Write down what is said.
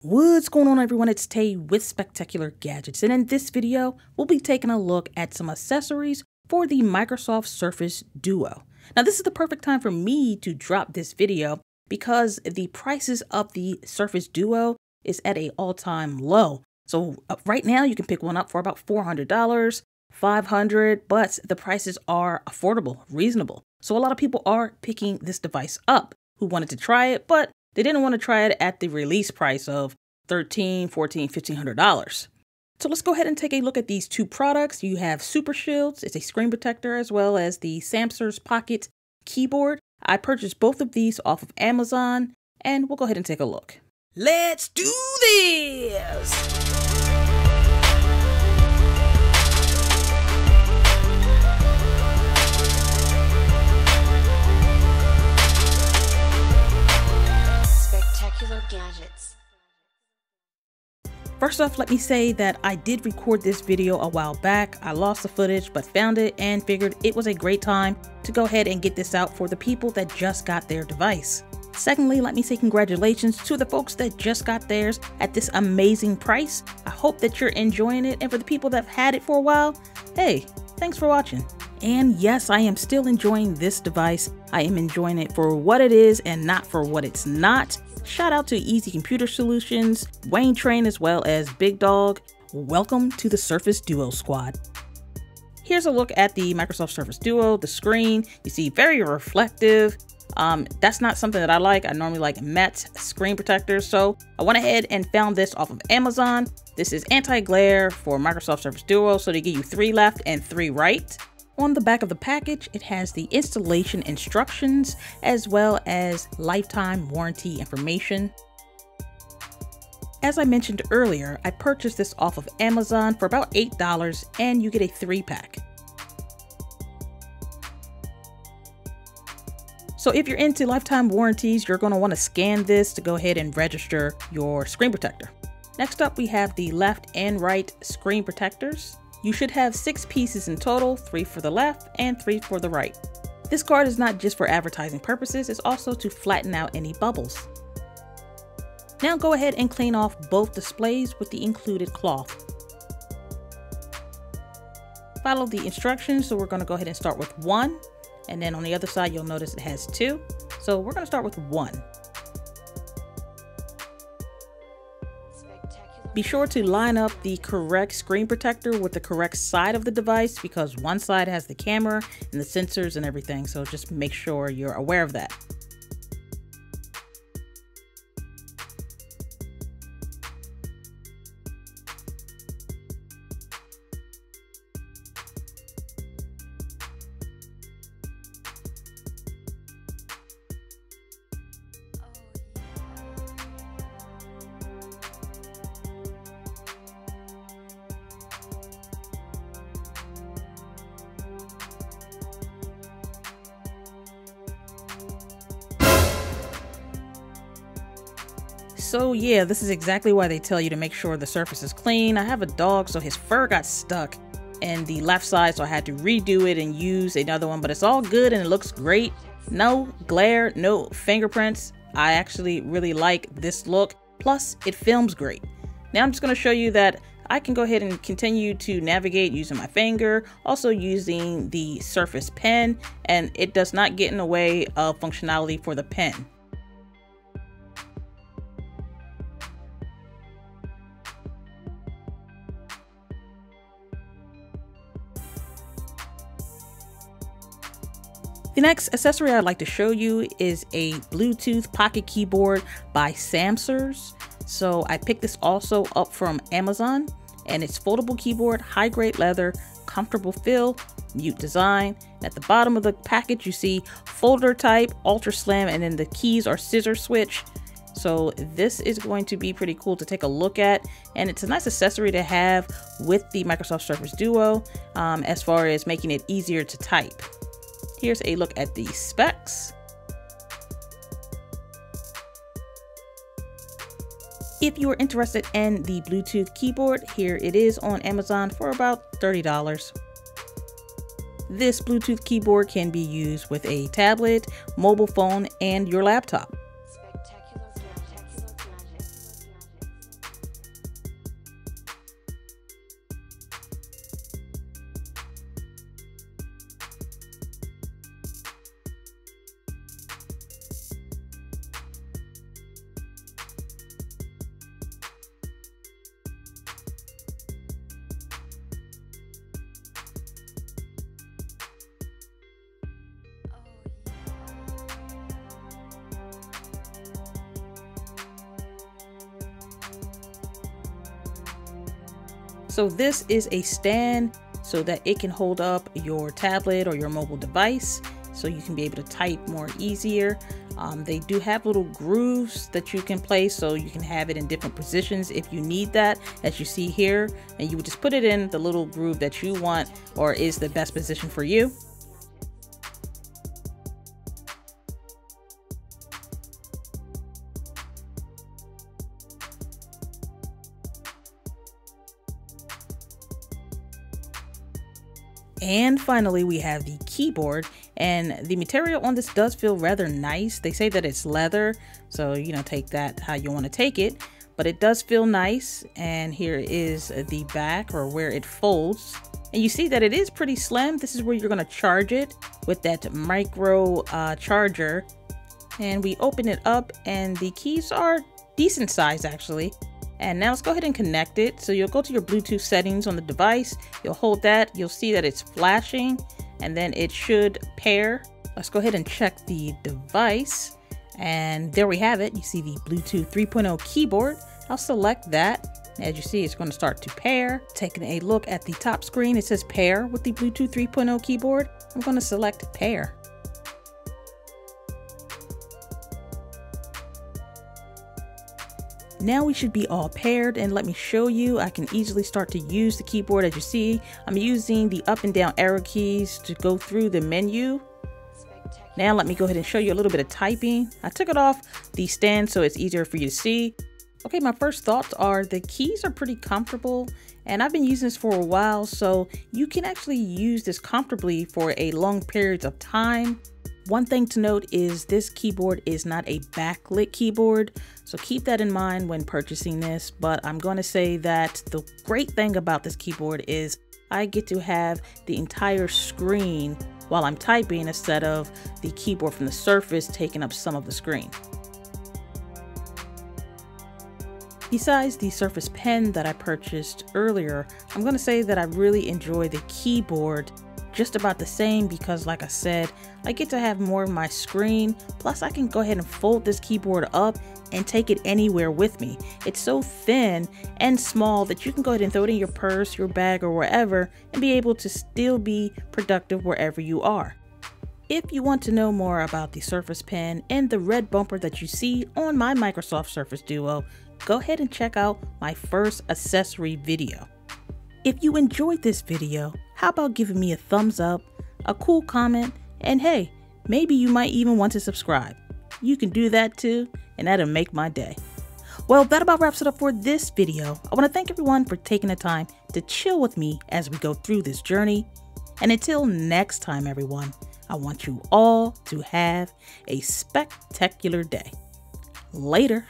What's going on, everyone? It's Tay with Spectacular Gadgets, and in this video we'll be taking a look at some accessories for the Microsoft Surface Duo. Now this is the perfect time for me to drop this video because the prices of the Surface Duo is at an all-time low. So right now you can pick one up for about $400, $500, but the prices are affordable, reasonable. So a lot of people are picking this device up who wanted to try it, but they didn't want to try it at the release price of $1,300, $1,400, $1,500. So let's go ahead and take a look at these two products. You have Super Shields, it's a screen protector, as well as the Samsung's Pocket keyboard. I purchased both of these off of Amazon, and we'll go ahead and take a look. Let's do this! Gadgets. First off, let me say that I did record this video a while back. I lost the footage but found it and figured it was a great time to go ahead and get this out for the people that just got their device. Secondly, let me say congratulations to the folks that just got theirs at this amazing price. I hope that you're enjoying it, and for the people that have had it for a while, hey, thanks for watching. And yes, I am still enjoying this device. I am enjoying it for what it is and not for what it's not. Shout out to Easy Computer Solutions, Wayne Train, as well as Big Dog. Welcome to the Surface Duo squad. Here's a look at the Microsoft Surface Duo. The screen, you see, very reflective. That's not something that I like. I normally like matte screen protectors, so I went ahead and found this off of Amazon. This is anti-glare for Microsoft Surface Duo, so they give you 3 left and 3 right. On the back of the package, it has the installation instructions as well as lifetime warranty information. As I mentioned earlier, I purchased this off of Amazon for about $8 and you get a 3-pack. So if you're into lifetime warranties, you're going to want to scan this to go ahead and register your screen protector. Next up, we have the left and right screen protectors. You should have 6 pieces in total, 3 for the left and 3 for the right. This card is not just for advertising purposes, it's also to flatten out any bubbles. Now go ahead and clean off both displays with the included cloth. Follow the instructions, so we're going to go ahead and start with 1, and then on the other side you'll notice it has 2. So we're going to start with 1. Be sure to line up the correct screen protector with the correct side of the device because one side has the camera and the sensors and everything, so just make sure you're aware of that. So yeah, this is exactly why they tell you to make sure the surface is clean. I have a dog, so his fur got stuck in the left side, so I had to redo it and use another one, but it's all good and it looks great. No glare, no fingerprints. I actually really like this look. Plus, it films great. Now I'm just going to show you that I can go ahead and continue to navigate using my finger, also using the Surface Pen, and it does not get in the way of functionality for the pen. The next accessory I'd like to show you is a Bluetooth pocket keyboard by Samsung's. So I picked this also up from Amazon, and it's foldable keyboard, high grade leather, comfortable feel, mute design. At the bottom of the package you see folder type, ultra slim, and then the keys are scissor switch. So this is going to be pretty cool to take a look at, and it's a nice accessory to have with the Microsoft Surface Duo as far as making it easier to type. Here's a look at the specs. If you are interested in the Bluetooth keyboard, here it is on Amazon for about $30. This Bluetooth keyboard can be used with a tablet, mobile phone, and your laptop. So this is a stand so that it can hold up your tablet or your mobile device, so you can be able to type more easier. They do have little grooves that you can place, so you can have it in different positions if you need that, as you see here, and you would just put it in the little groove that you want or is the best position for you. And finally, we have the keyboard, and the material on this does feel rather nice. They say that it's leather, so take that how you want to take it, but it does feel nice. And here is the back, or where it folds, and you see that it is pretty slim. This is where you're going to charge it with that micro charger, and we open it up and the keys are decent size actually. And now let's go ahead and connect it. So you'll go to your Bluetooth settings on the device, you'll hold that, you'll see that it's flashing, and then it should pair. Let's go ahead and check the device, and there we have it. You see the Bluetooth 3.0 keyboard. I'll select that. As you see, it's going to start to pair. Taking a look at the top screen, it says pair with the Bluetooth 3.0 keyboard. I'm going to select pair. Now we should be all paired, and let me show you. I can easily start to use the keyboard. As you see, I'm using the up and down arrow keys to go through the menu. Now let me go ahead and show you a little bit of typing. I took it off the stand so it's easier for you to see. Okay, my first thoughts are the keys are pretty comfortable, and I've been using this for a while, so you can actually use this comfortably for a long periods of time. One thing to note is this keyboard is not a backlit keyboard, so keep that in mind when purchasing this. But I'm going to say that the great thing about this keyboard is I get to have the entire screen while I'm typing, instead of the keyboard from the Surface taking up some of the screen. Besides the Surface Pen that I purchased earlier, I'm going to say that I really enjoy the keyboard just about the same, because like I said, I get to have more of my screen, plus I can go ahead and fold this keyboard up and take it anywhere with me. It's so thin and small that you can go ahead and throw it in your purse, your bag, or wherever, and be able to still be productive wherever you are. If you want to know more about the Surface Pen and the red bumper that you see on my Microsoft Surface Duo, go ahead and check out my first accessory video. If you enjoyed this video, how about giving me a thumbs up, a cool comment, and hey, maybe you might even want to subscribe. You can do that too, and that'll make my day. Well, that about wraps it up for this video. I want to thank everyone for taking the time to chill with me as we go through this journey. And until next time, everyone, I want you all to have a spectacular day. Later.